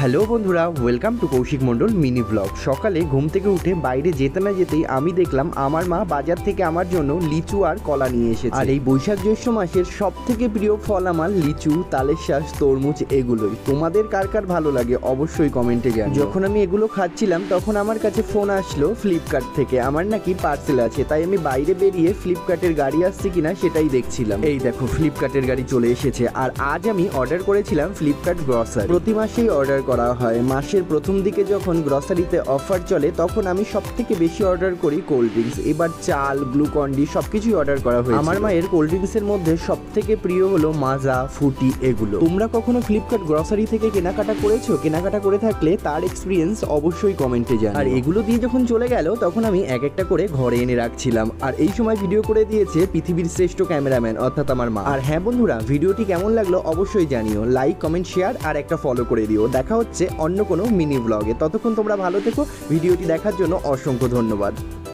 Hello বন্ধুরা, welcome to Koushik Mondal mini blog. সকালে ঘুম থেকে উঠে বাইরে যেতে না যেতেই আমি দেখলাম আমার মা বাজার থেকে আমার জন্য লিচু আর কলা নিয়ে এসেছে। আর এই বৈশাখ জ্যৈষ্ঠ মাসের সব থেকে প্রিয় ফল আমার লিচু, তালের শাঁস, তরমুজ এগুলোই। তোমাদের কার কার ভালো লাগে অবশ্যই কমেন্টে জানিও। যখন আমি এগুলো খাচ্ছিলাম তখন আমার কাছে ফোন আসলো ফ্লিপকার্ট থেকে, আমার নাকি পার্সেল আছে। তাই আমি বাইরে বেরিয়ে ফ্লিপকার্টের গাড়ি আসছে কিনা সেটাই দেখছিলাম। এই দেখো ফ্লিপকার্টের গাড়ি চলে এসেছে। আর আজ আমি অর্ডার করেছিলাম ফ্লিপকার্ট গ্রসারি। প্রতি মাসেই অর্ডার করা হয়। মাসের প্রথম দিকে যখন গ্রসারিতে অফার চলে তখন আমি সব থেকে বেশি অর্ডার করি কোল্ড ড্রিঙ্কস। এবার চাল, গ্লুকন্ডি সবকিছুই অর্ডার করা হয়েছে। আমার মায়ের কোল্ড ড্রিঙ্কসের মধ্যে সব থেকে প্রিয় হলো মাজা, ফুটি এগুলো। তোমরা কখনো ফ্লিপকার্ট গ্রসারি থেকে কেনাকাটা করেছো? কেনাকাটা করে থাকলে তার এক্সপিরিয়েন্স অবশ্যই কমেন্টে জানাও। আর এগুলো দিয়ে যখন চলে গেল তখন আমি এক একটা করে ঘরে এনে রাখছিলাম। আর এই সময় ভিডিও করে দিয়েছে পৃথিবীর শ্রেষ্ঠ ক্যামেরাম্যান অর্থাৎ আমার মা। আর হ্যাঁ বন্ধুরা, ভিডিওটি কেমন লাগলো অবশ্যই জানিও। লাইক, কমেন্ট, শেয়ার আর একটা ফলো করে দিও। দেখা হচ্ছে অন্য কোনো মিনি ব্লগে। ততক্ষণ তোমরা ভালো থেকো। ভিডিওটি দেখার জন্য অসংখ্য ধন্যবাদ।